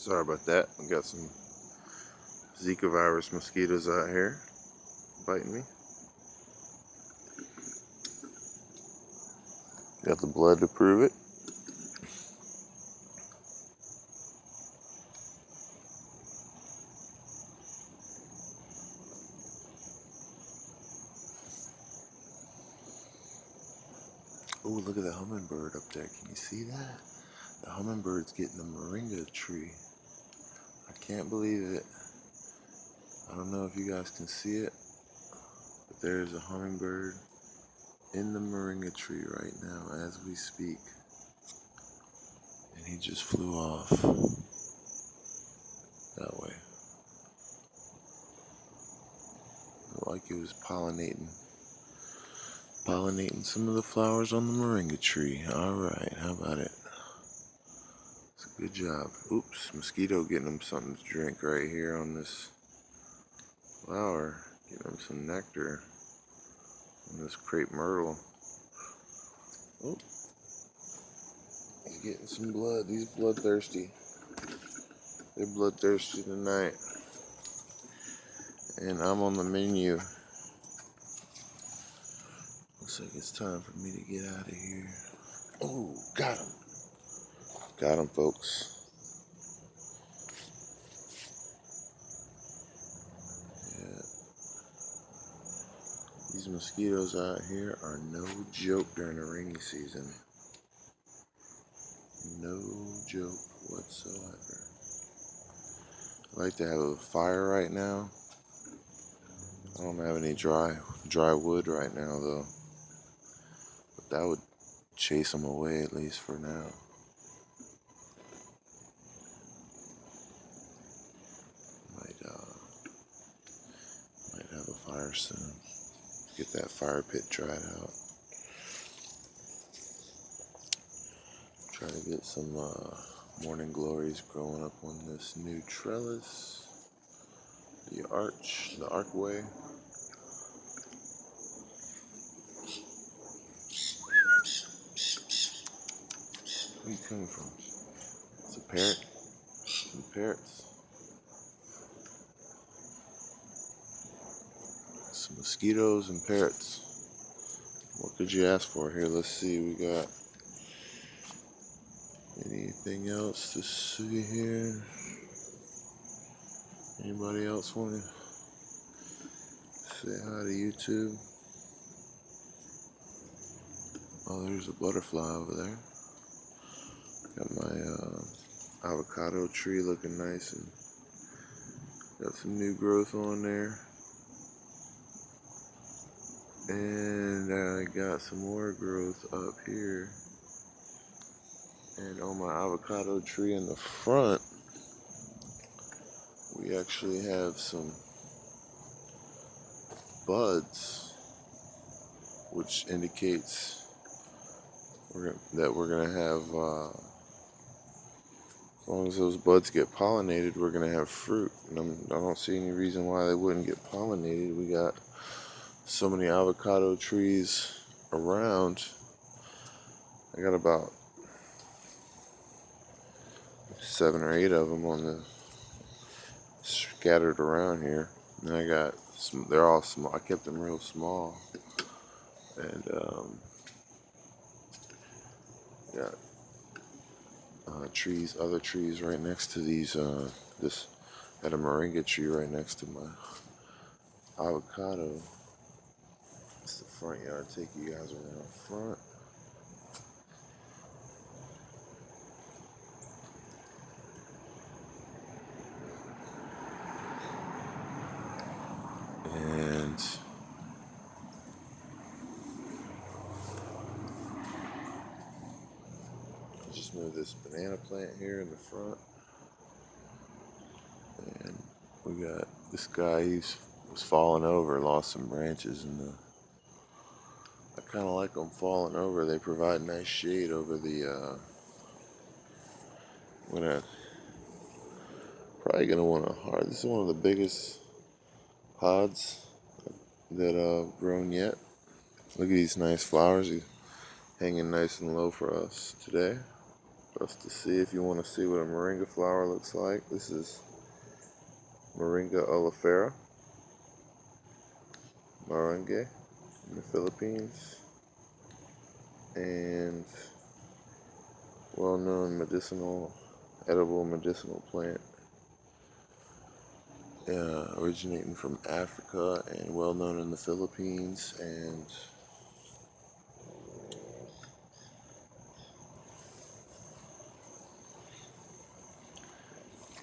Sorry about that. We got some Zika virus mosquitoes out here biting me. Got the blood to prove it. Oh, look at the hummingbird up there. Can you see that? The hummingbird's getting the moringa tree. I can't believe it. I don't know if you guys can see it, but there's a hummingbird in the moringa tree right now as we speak. And he just flew off that way. Like he was pollinating some of the flowers on the moringa tree. Alright, how about it? It's a good job. Oops, mosquito getting him something to drink right here on this flower. Getting him some nectar on this crepe myrtle. Oh, he's getting some blood. He's bloodthirsty. They're bloodthirsty tonight. And I'm on the menu. Looks like it's time for me to get out of here. Oh, got him. Got him, folks. Yeah. These mosquitoes out here are no joke during the rainy season. No joke whatsoever. I like to have a fire right now. I don't have any dry wood right now though. But that would chase them away at least for now. Might have a fire soon. Get that fire pit dried out. Try to get some morning glories growing up on this new trellis. The archway. Where are you coming from? It's a parrot. Some parrots. Some mosquitoes and parrots. What could you ask for? Here, let's see. We got anything else to see here? Anybody else want to say hi to YouTube? Oh, there's a butterfly over there. Got my avocado tree looking nice and got some new growth on there. And I got some more growth up here. And on my avocado tree in the front, we actually have some buds, which indicates that we're going to have, as long as those buds get pollinated, we're going to have fruit. And I don't see any reason why they wouldn't get pollinated. We got so many avocado trees around. I got about 7 or 8 of them on the scattered around here. And I got some, they're all small. I kept them real small. And got other trees right next to these. Got a moringa tree right next to my avocado. It's the front yard. Take you guys around front. And I just moved this banana plant here in the front. And we got this guy, he was falling over, lost some branches, and I kind of like them falling over. They provide nice shade over the, probably gonna want to this is one of the biggest pods that I've grown yet. Look at these nice flowers, he's hanging nice and low for us today. Just to see if you want to see what a moringa flower looks like. This is Moringa oleifera, Marangay in the Philippines, and well-known edible medicinal plant, originating from Africa and well-known in the Philippines. And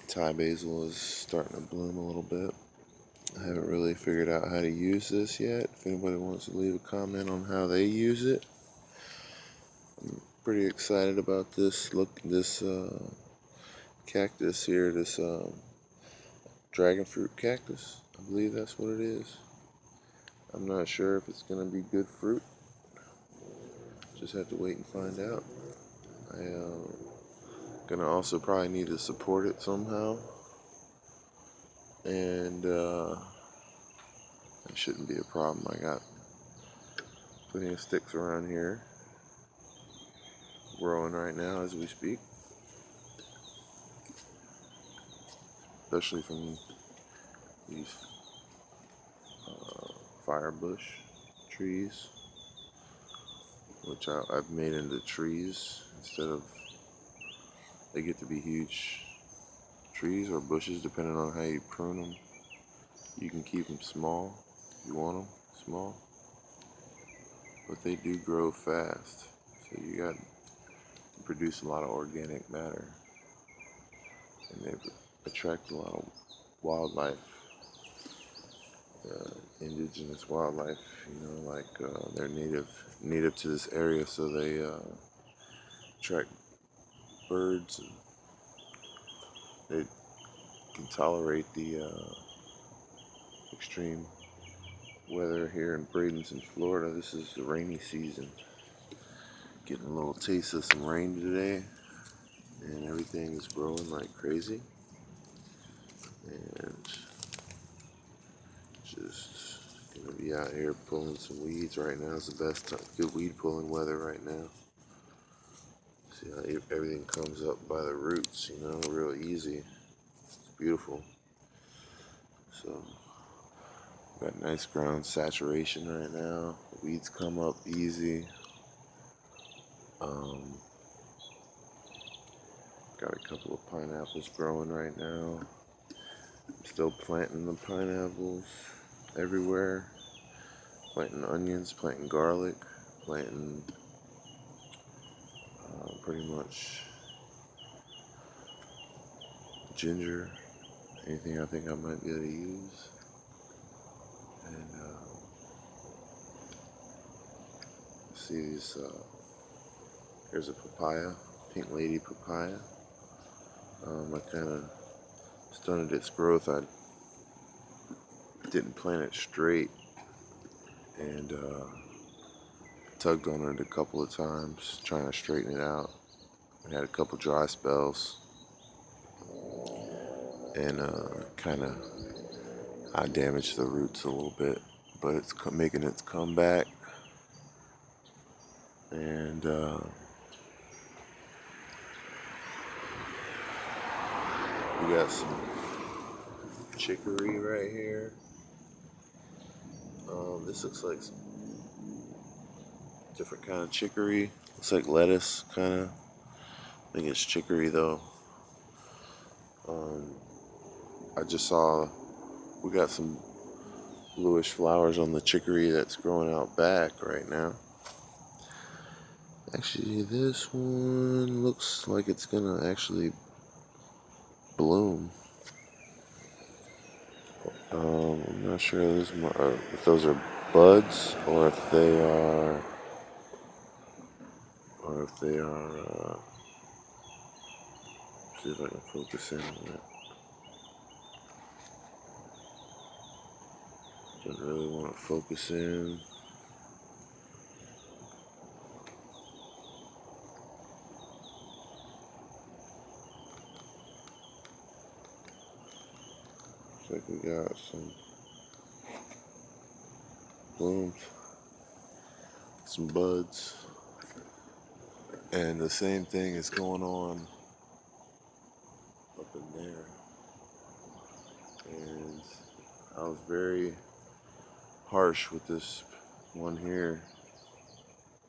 Thai basil is starting to bloom a little bit. I haven't really figured out how to use this yet. If anybody wants to leave a comment on how they use it, I'm pretty excited about this. This cactus here, this dragon fruit cactus. I believe that's what it is. I'm not sure if it's going to be good fruit. Just have to wait and find out. I'm going to also probably need to support it somehow. And that shouldn't be a problem. I got plenty of sticks around here growing right now as we speak. Especially from these firebush trees, which I've made into trees instead of, they get to be huge trees or bushes depending on how you prune them. You can keep them small if you want them small, but they do grow fast, so you got to produce a lot of organic matter, and they attract a lot of wildlife, indigenous wildlife, like they're native to this area, so they attract birds, and they can tolerate the extreme weather here in Bradenton, Florida. This is the rainy season. Getting a little taste of some rain today, and everything is growing like crazy. And just gonna be out here pulling some weeds right now. It's the best time, good weed pulling weather right now. See how everything comes up by the roots, real easy. It's beautiful. So, got nice ground saturation right now. The weeds come up easy. Got a couple of pineapples growing right now. I'm still planting the pineapples everywhere. Planting onions, planting garlic, planting pretty much ginger, anything I think I might be able to use. And see these, here's a papaya, pink lady papaya. I kind of stunted its growth. I didn't plant it straight, and tugged on it a couple of times trying to straighten it out. I had a couple dry spells, and I damaged the roots a little bit, but it's making its comeback. And we got some chicory right here. This looks like some different kind of chicory. Looks like lettuce, kind of. I think it's chicory though. I just saw we got some bluish flowers on the chicory that's growing out back right now. Actually, this one looks like it's gonna actually bloom. I'm not sure if those are buds or if they are, see if I can focus in on it. Don't really want to focus in. Looks like we got some blooms, some buds. And the same thing is going on up in there. And I was very harsh with this one here.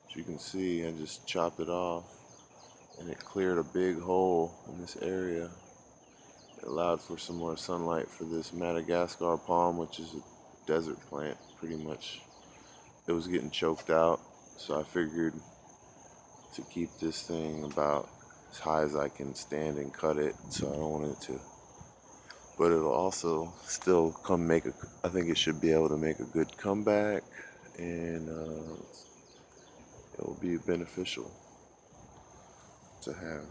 As you can see, I just chopped it off and it cleared a big hole in this area. It allowed for some more sunlight for this Madagascar palm, which is a desert plant pretty much. It was getting choked out, so I figured to keep this thing about as high as I can stand and cut it, so I don't want it to. But it'll also still come make a, I think it should be able to make a good comeback, and it will be beneficial to have.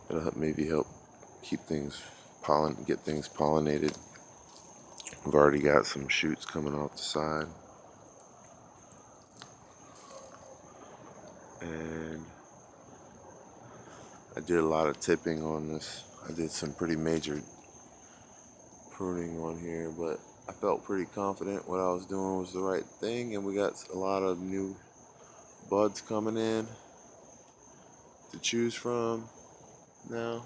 It'll maybe help keep things get things pollinated. I've already got some shoots coming off the side. And I did a lot of tipping on this. I did some pretty major pruning on here, but I felt pretty confident what I was doing was the right thing, and we got a lot of new buds coming in to choose from now.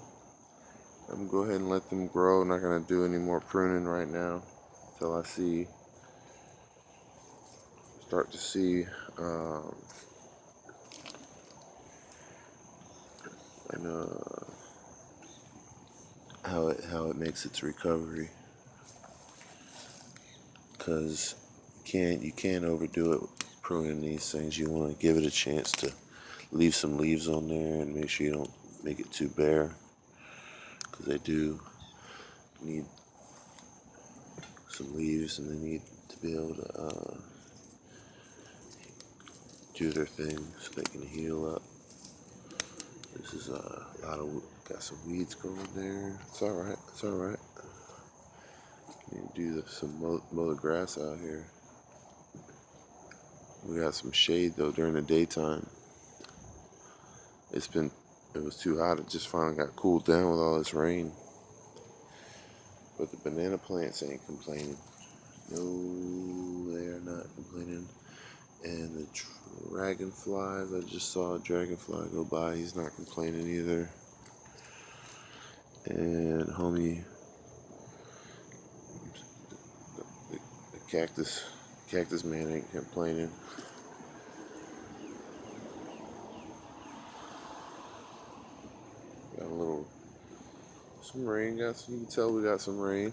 I'm gonna go ahead and let them grow. I'm not gonna do any more pruning right now until I start to see and how it makes its recovery, because you can't overdo it with pruning these things. You want to give it a chance to leave some leaves on there and make sure you don't make it too bare, because they do need some leaves and they need to be able to do their thing so they can heal up. This is a lot of, got some weeds growing there. It's alright, it's alright. Need to do some mow the grass out here. We got some shade though during the daytime. It was too hot. It just finally got cooled down with all this rain. But the banana plants ain't complaining. No, they are not complaining. And the dragonflies, I just saw a dragonfly go by. He's not complaining either. And homie, the cactus man ain't complaining. Got some rain. You can tell we got some rain.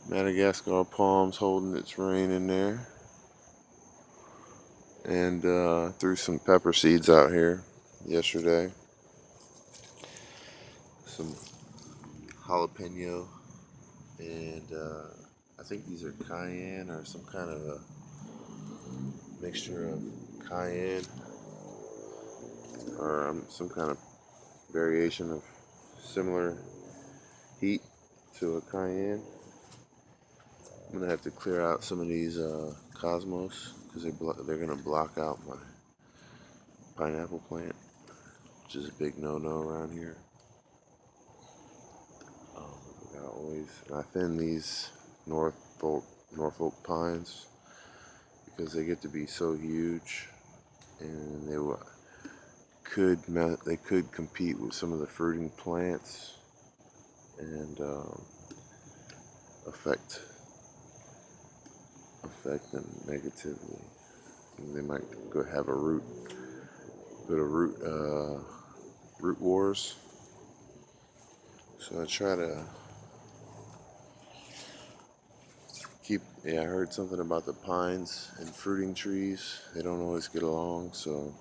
Madagascar palms holding its rain in there. And threw some pepper seeds out here yesterday. Some jalapeno, and I think these are cayenne or some kind of a mixture of cayenne or some kind of variation of similar heat to a cayenne. I'm gonna have to clear out some of these cosmos because they're gonna block out my pineapple plant, which is a big no-no around here. I thin these Norfolk pines because they get to be so huge, and they could compete with some of the fruiting plants and affect them negatively. They might go to root wars. So I try to I heard something about the pines and fruiting trees. They don't always get along, so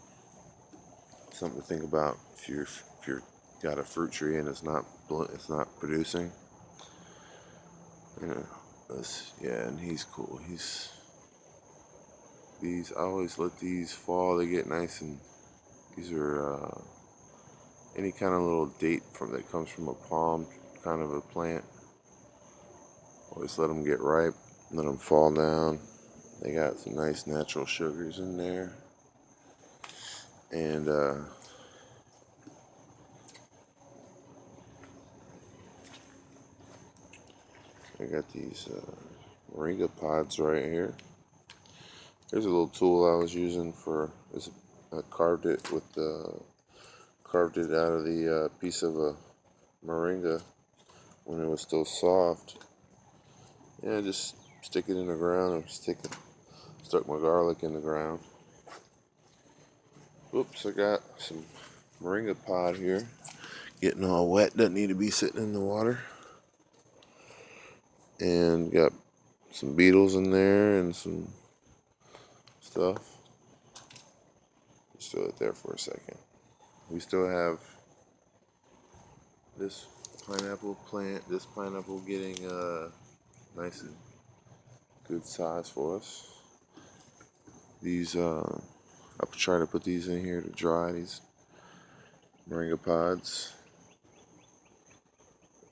something to think about if you're got a fruit tree and it's not producing. And he's cool. I always let these fall. They get nice, and these are any kind of little date that comes from a palm kind of a plant. Always let them get ripe, let them fall down. They got some nice natural sugars in there, and I got these moringa pods right here. Here's a little tool I was using for this. I carved it out of the piece of a moringa when it was still soft. Yeah, just stick it in the ground and stuck my garlic in the ground. Oops, I got some moringa pod here. Getting all wet, doesn't need to be sitting in the water. And got some beetles in there and some stuff. Just throw it there for a second. We still have this pineapple plant, this pineapple getting nice and good size for us. These, I'll try to put these in here to dry, these moringa pods.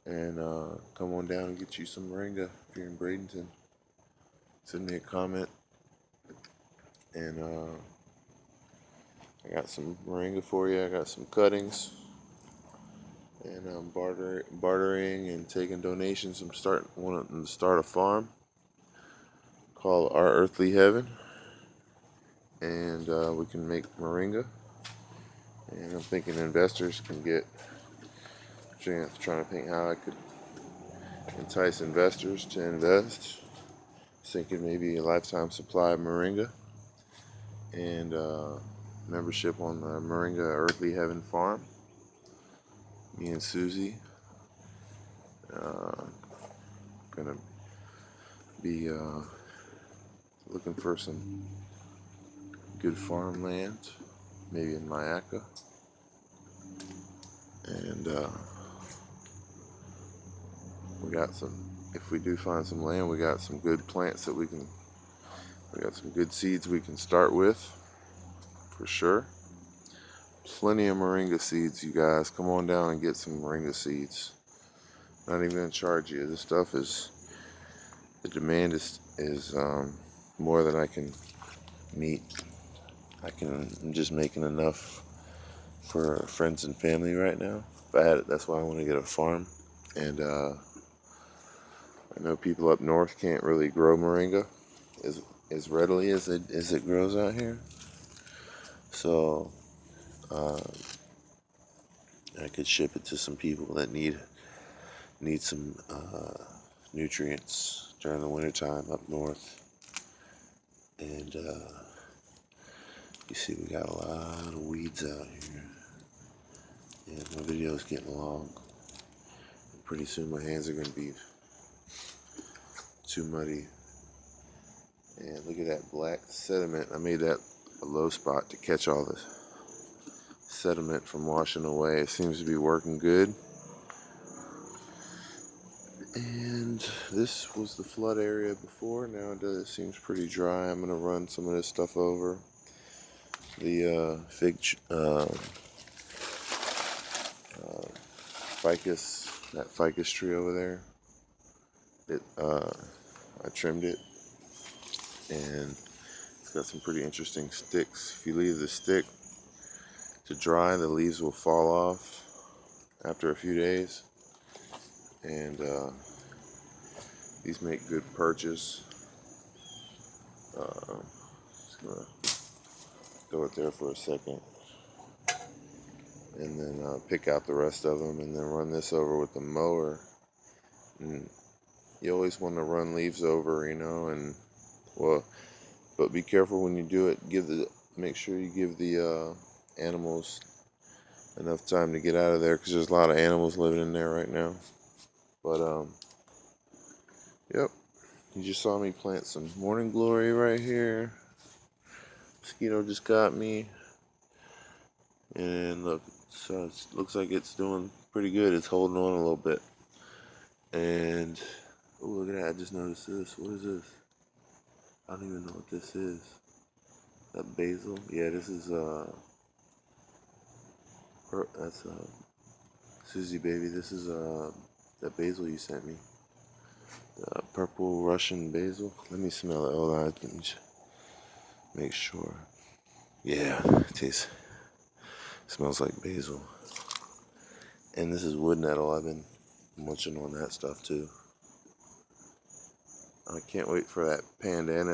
And come on down and get you some moringa if you're in Bradenton. Send me a comment. And I got some moringa for you. I got some cuttings. And I'm bartering and taking donations. I'm wanting to start a farm called Our Earthly Heaven. And we can make moringa. And I'm thinking investors can get trying to think how I could entice investors to invest. Thinking maybe a lifetime supply of moringa and membership on the Moringa Earthly Heaven farm. Me and Susie gonna be looking for some good farmland, maybe in Mayaca. And we got if we do find some land, we got some good plants that we got some good seeds we can start with, for sure. Plenty of moringa seeds, you guys. Come on down and get some moringa seeds. Not even gonna charge you. This stuff the demand is more than I can meet. I'm just making enough for friends and family right now. If I had it, that's why I want to get a farm. And I know people up north can't really grow moringa as readily as it grows out here. So I could ship it to some people that need some nutrients during the wintertime up north. And you see we got a lot of weeds out here. And my video's getting long. And pretty soon my hands are going to be too muddy. And look at that black sediment. I made that a low spot to catch all the sediment from washing away. It seems to be working good. And this was the flood area before. Now it seems pretty dry. I'm going to run some of this stuff over. The ficus tree over there. I trimmed it, and it's got some pretty interesting sticks. If you leave the stick to dry, the leaves will fall off after a few days, and these make good perches. Just gonna throw it there for a second, and then pick out the rest of them, and then run this over with the mower. And you always want to run leaves over, and but be careful when you do it. Make sure you give the animals enough time to get out of there, because there's a lot of animals living in there right now. But yep, you just saw me plant some morning glory right here. Mosquito just got me, and look, so it looks like it's doing pretty good. It's holding on a little bit. And oh, look at that! I just noticed this. What is this? I don't even know what this is. That basil? Yeah, this is that's Susie baby. This is that basil you sent me. Purple Russian basil. Let me smell it. Hold on, let me make sure. Yeah, it smells like basil. And this is wood nettle. I've been munching on that stuff too. I can't wait for that pandana